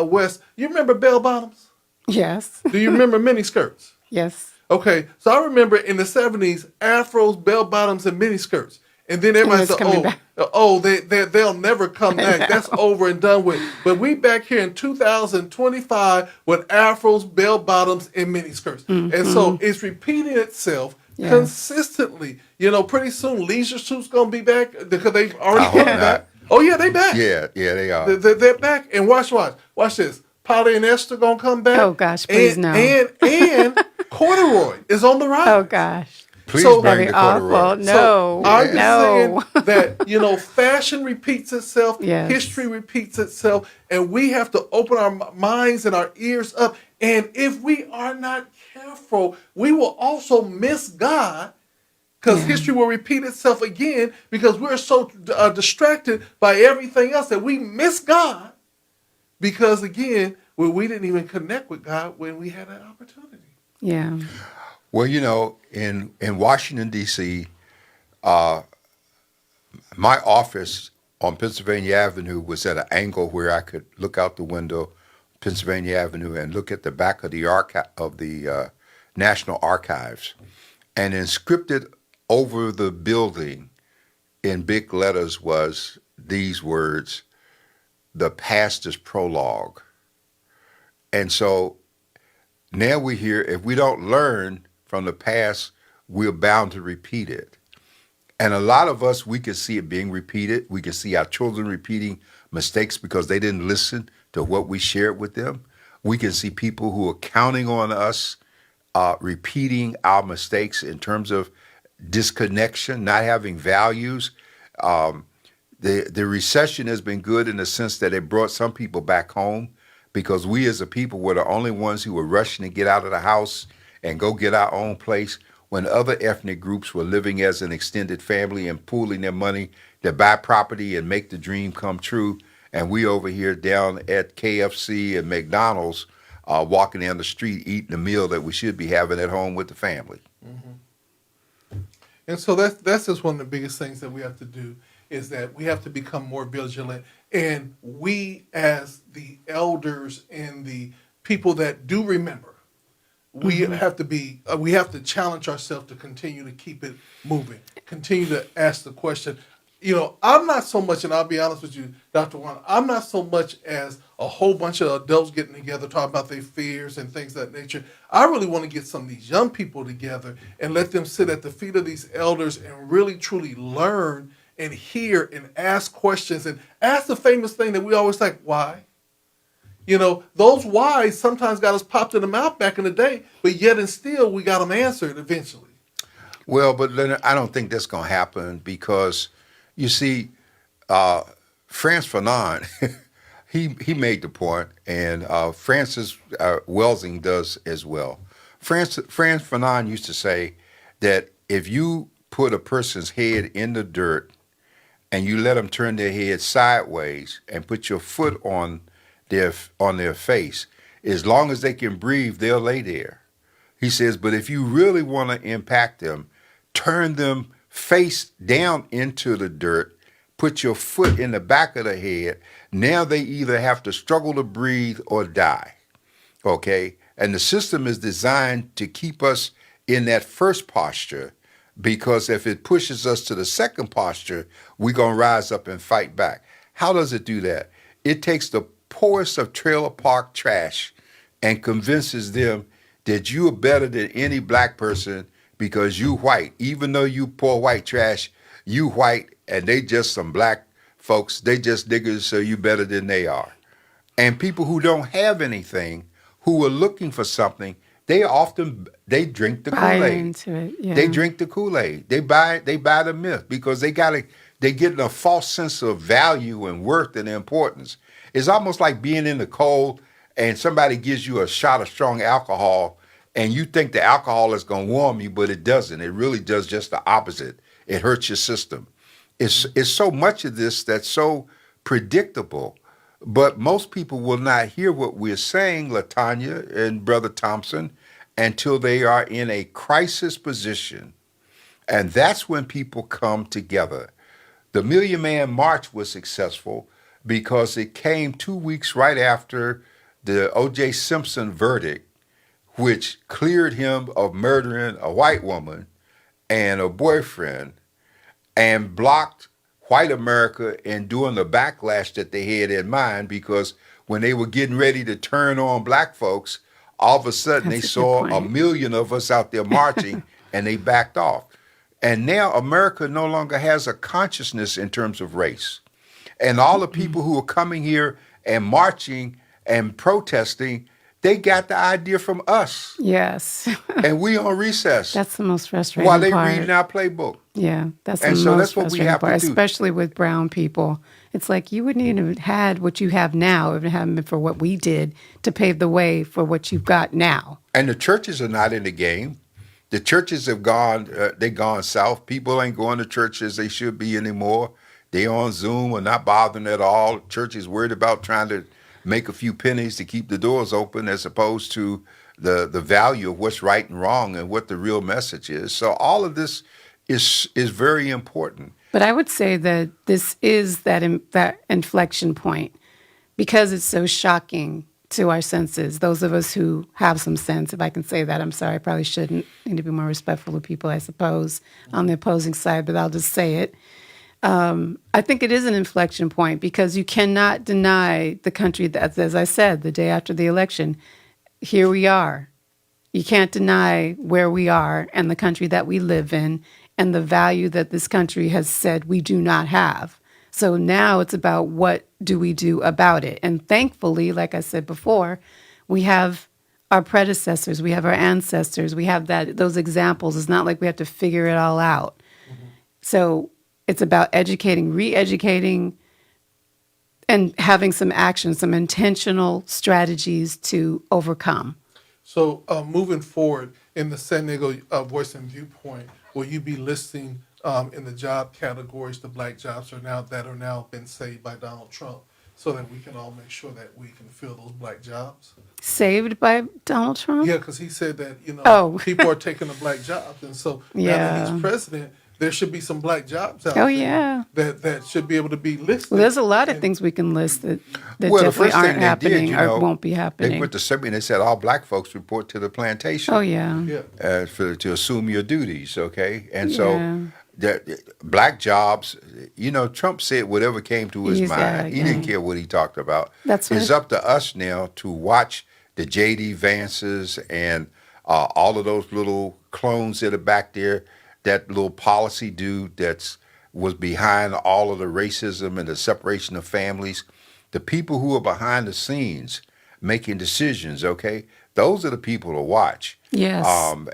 West, you remember bell bottoms? Yes. Do you remember mini skirts? Yes. Okay, so I remember in the 70s, afros, bell bottoms, and mini skirts. And then everybody said, they'll never come back. That's over and done with. But we back here in 2025 with afros, bell bottoms, and mini skirts. And so it's repeating itself consistently. You know, pretty soon leisure suits going to be back because they've already come back. Oh, yeah, they back. Yeah, they are. They're back. And watch this. Polly and Esther going to come back. Oh, gosh, please no. And corduroy is on the rise. Oh, gosh. Please So- bring the That'd be corduroy. awful. No. I'm just No. saying that, you know, fashion repeats itself, Yes. history repeats itself, and we have to open our minds and our ears up. And if we are not careful, we will also miss God, because history will repeat itself again because we're so distracted by everything else that we miss God because, again, we didn't even connect with God when we had that opportunity. Yeah. Well, you know, in Washington, D.C., my office on Pennsylvania Avenue was at an angle where I could look out the window, Pennsylvania Avenue, and look at the back of the National Archives. And inscripted over the building in big letters was these words, "The Pastor's Prologue." And so now we're here. If we don't learn from the past, we're bound to repeat it. And a lot of us, we can see it being repeated. We can see our children repeating mistakes because they didn't listen to what we shared with them. We can see people who are counting on us repeating our mistakes in terms of disconnection, not having values. The recession has been good in the sense that it brought some people back home, because we as a people were the only ones who were rushing to get out of the house and go get our own place when other ethnic groups were living as an extended family and pooling their money to buy property and make the dream come true. And we over here down at KFC and McDonald's walking down the street eating a meal that we should be having at home with the family. And so that's just one of the biggest things that we have to do, is that we have to become more vigilant. And we, as the elders and the people that do remember, we have to challenge ourselves to continue to keep it moving, continue to ask the question. You know, I'm not so much, and I'll be honest with you, Dr. Juan, I'm not so much as a whole bunch of adults getting together, talking about their fears and things of that nature. I really want to get some of these young people together and let them sit at the feet of these elders and really, truly learn and hear and ask questions and ask the famous thing that we always like, why? You know, those whys sometimes got us popped in the mouth back in the day, but yet and still we got them answered eventually. Well, but Leonard, I don't think that's going to happen because, you see, Frantz Fanon, he made the point, and Francis Welsing does as well. Frantz Fanon used to say that if you put a person's head in the dirt and you let them turn their head sideways and put your foot on their face, as long as they can breathe, they'll lay there. He says, but if you really want to impact them, turn them face down into the dirt, put your foot in the back of the head. Now they either have to struggle to breathe or die. Okay? And the system is designed to keep us in that first posture, because if it pushes us to the second posture, we're going to rise up and fight back. How does it do that? It takes the poorest of trailer park trash and convinces them that you are better than any black person because you white. Even though you poor white trash, you white and they just some black folks. They just niggers, so you better than they are. And people who don't have anything, who are looking for something, they drink the Buy Kool-Aid. into it. Yeah. They drink the Kool-Aid. They buy the myth because they're getting a false sense of value and worth and importance. It's almost like being in the cold and somebody gives you a shot of strong alcohol and you think the alcohol is going to warm you, but it doesn't. It really does just the opposite. It hurts your system. It's so much of this that's so predictable, but most people will not hear what we're saying, LaTanya and Brother Thompson, until they are in a crisis position. And that's when people come together. The Million Man March was successful because it came 2 weeks right after the O.J. Simpson verdict, which cleared him of murdering a white woman and a boyfriend and blocked white America in doing the backlash that they had in mind, because when they were getting ready to turn on black folks, all of a sudden That's a they good saw a point. million of us out there marching and they backed off. And now America no longer has a consciousness in terms of race. And all the people who are coming here and marching and protesting, they got the idea from us. Yes. And we on recess That's the most frustrating while they part. reading our playbook. Yeah, that's And the so most that's what we frustrating have to part, do. especially with brown people. It's like you wouldn't even have had what you have now if it hadn't been for what we did to pave the way for what you've got now. And the churches are not in the game. The churches have gone, they gone south. People ain't going to church as they should be anymore. They on Zoom or not bothering at all. Church is worried about trying to make a few pennies to keep the doors open, as opposed to the value of what's right and wrong and what the real message is. So all of this is very important. But I would say that this is that inflection point because it's so shocking to our senses. Those of us who have some sense, if I can say that, I'm sorry, I probably shouldn't. Need to be more respectful of people, I suppose, on the opposing side, but I'll just say it. I think it is an inflection point because you cannot deny the country that, as I said, the day after the election, here we are. You can't deny where we are and the country that we live in and the value that this country has said we do not have. So now it's about what do we do about it. And thankfully, like I said before, we have our predecessors, we have our ancestors, we have those examples. It's not like we have to figure it all out. Mm-hmm. So it's about educating, re-educating, and having some action, some intentional strategies to overcome. So moving forward in the San Diego Voice and Viewpoint, will you be listing in the job categories the black jobs that are now been saved by Donald Trump, so that we can all make sure that we can fill those black jobs? Saved by Donald Trump? Yeah, because he said that Oh. people are taking the black jobs, and so now that he's president, there should be some black jobs out Oh, there yeah. that should be able to be listed. Well, there's a lot of things we can list that Well, the definitely first thing aren't they happening did, or won't be they happening. put the survey and they said all black folks report to the plantation. Oh, yeah. Yeah. To assume your duties, okay? And Yeah. so black jobs, Trump said whatever came to his mind. He didn't care what he talked about. That's It's right. up to us now to watch the J.D. Vances and all of those little clones that are back there, that little policy dude was behind all of the racism and the separation of families. The people who are behind the scenes making decisions, okay? Those are the people to watch. Yes.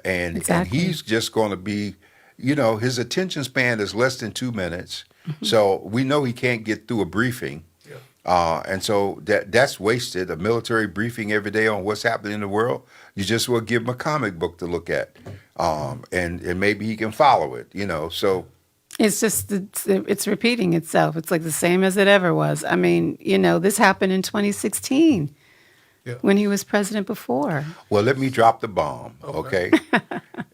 And Exactly. he's just going to be, his attention span is less than 2 minutes. So we know he can't get through a briefing. Yeah. And so that's wasted. A military briefing every day on what's happening in the world. You just will give him a comic book to look at. And maybe he can follow it, so. It's just, it's repeating itself. It's like the same as it ever was. I mean, this happened in 2016 when he was president before. Well, let me drop the bomb, okay?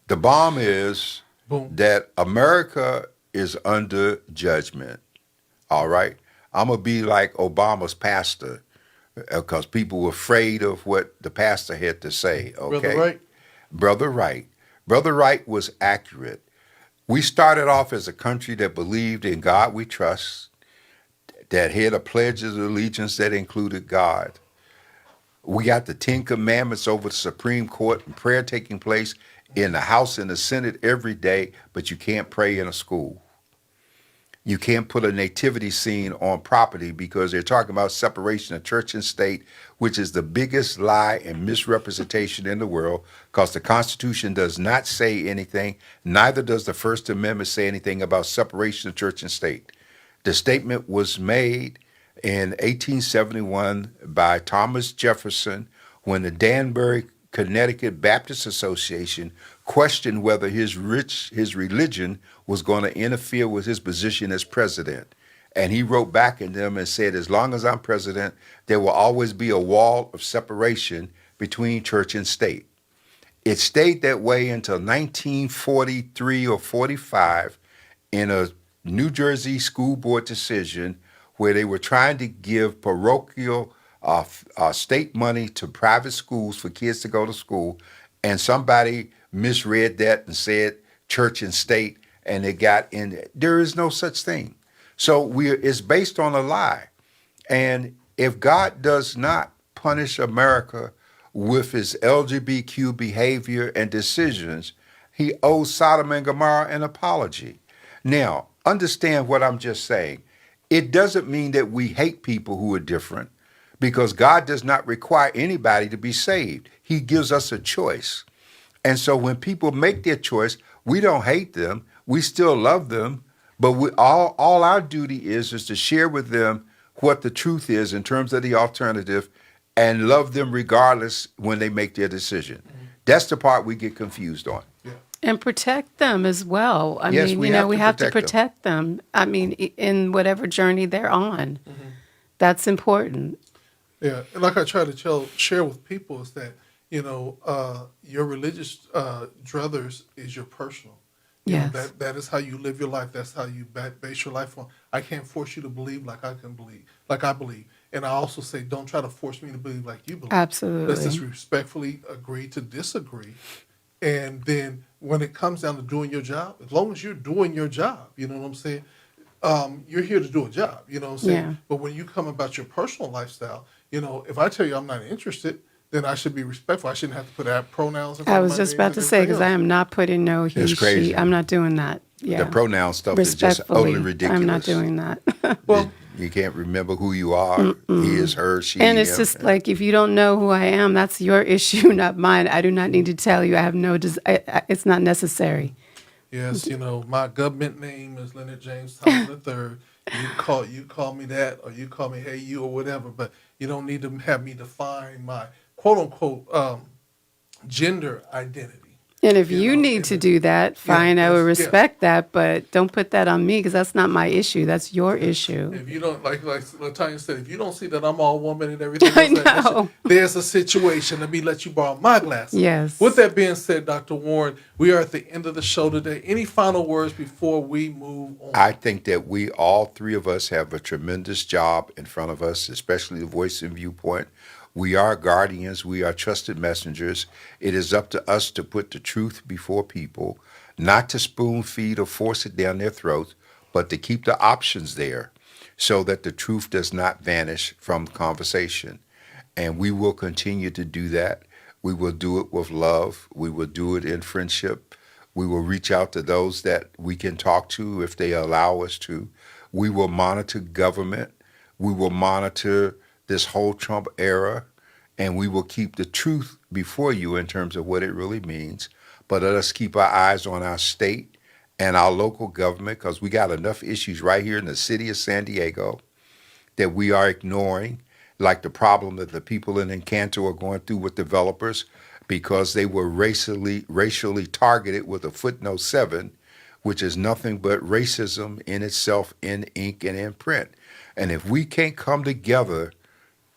The bomb is Boom. that America is under judgment. All right. I'm going to be like Obama's pastor because people were afraid of what the pastor had to say. Brother Okay. Wright. Brother Wright. Brother Wright was accurate. We started off as a country that believed in God we trust, that had a pledge of allegiance that included God. We got the Ten Commandments over the Supreme Court and prayer taking place in the House and the Senate every day, but you can't pray in a school. You can't put a nativity scene on property because they're talking about separation of church and state, which is the biggest lie and misrepresentation in the world because the Constitution does not say anything, neither does the First Amendment say anything about separation of church and state. The statement was made in 1871 by Thomas Jefferson when the Danbury, Connecticut Baptist Association questioned whether his religion was going to interfere with his position as president. And he wrote back in them and said, as long as I'm president, there will always be a wall of separation between church and state. It stayed that way until 1943 or 45 in a New Jersey school board decision where they were trying to give parochial state money to private schools for kids to go to school, and somebody misread that and said church and state, and it got in. There is no such thing. So it's based on a lie. And if God does not punish America with his LGBTQ behavior and decisions, he owes Sodom and Gomorrah an apology. Now, understand what I'm just saying. It doesn't mean that we hate people who are different because God does not require anybody to be saved. He gives us a choice. And so when people make their choice, we don't hate them. We still love them. But all our duty is to share with them what the truth is in terms of the alternative and love them regardless when they make their decision. That's the part we get confused on. And protect them as well. I Yes, mean, we you know, have we to have to protect protect them. I mean, in whatever journey they're on. That's important. Yeah, and like I try to share with people is that, you know, your religious druthers is your personal. You know, Yes. that is how you live your life. That's how you base your life on. I can't force you to believe like I believe. And I also say, don't try to force me to believe like you believe. Absolutely. Let's just respectfully agree to disagree. And then when it comes down to doing your job, as long as you're doing your job, you know what I'm saying? You're here to do a job, you know what I'm saying? Yeah. But when you come about your personal lifestyle, you know, if I tell you I'm not interested, then I should be respectful. I shouldn't have to put pronouns in front I of was my just name about and to say, because I everything am not putting no he, It's crazy. she. I'm not doing that. Yeah. The pronoun stuff is just Respectfully, utterly ridiculous. I'm not doing that. Well, You can't remember who you are. He is her, she, And it's him. just like, if you don't know who I am, that's your issue, not mine. I do not need to tell you. I have no, it's not necessary. yes, you know, my government name is Leonard James Thompson III. You call me that, or you call me hey you or whatever, but you don't need to have me define my quote unquote gender identity. And if You you know, need and to it- do that, fine, I will yes, yeah. respect that, but don't put that on me because that's not my issue. That's your issue. If you don't like Latanya said, if you don't see that I'm all woman and everything, I else, that know. there's a situation. Let me let you borrow my glasses. Yes. With that being said, Dr. Warren, we are at the end of the show today. Any final words before we move on? I think that we, all three of us, have a tremendous job in front of us, especially the Voice and Viewpoint. We are guardians. We are trusted messengers. It is up to us to put the truth before people, not to spoon feed or force it down their throats, but to keep the options there so that the truth does not vanish from conversation. And we will continue to do that. We will do it with love. We will do it in friendship. We will reach out to those that we can talk to if they allow us to. We will monitor government. We will monitor this whole Trump era, and we will keep the truth before you in terms of what it really means. But let us keep our eyes on our state and our local government because we got enough issues right here in the city of San Diego that we are ignoring, like the problem that the people in Encanto are going through with developers because they were racially targeted with a footnote 7, which is nothing but racism in itself, in ink and in print. And if we can't come together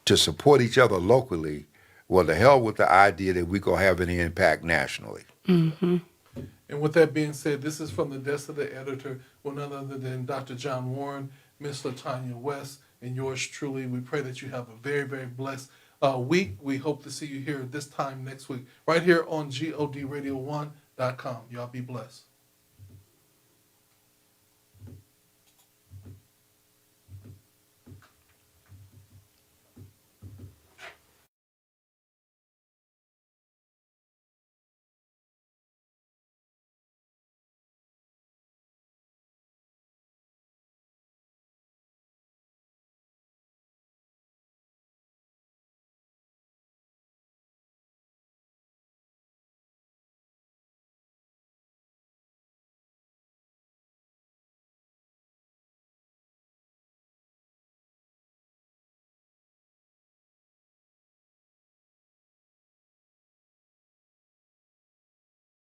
to support each other locally, well, the hell with the idea that we're going to have any impact nationally. And with with that being said, this is from the desk of the editor, with none other than Dr. John Warren, Miss LaTanya West, and yours truly. We pray that you have a very, very blessed week. We hope to see you here this time next week, right here on GODRadio1.com. Y'all be blessed.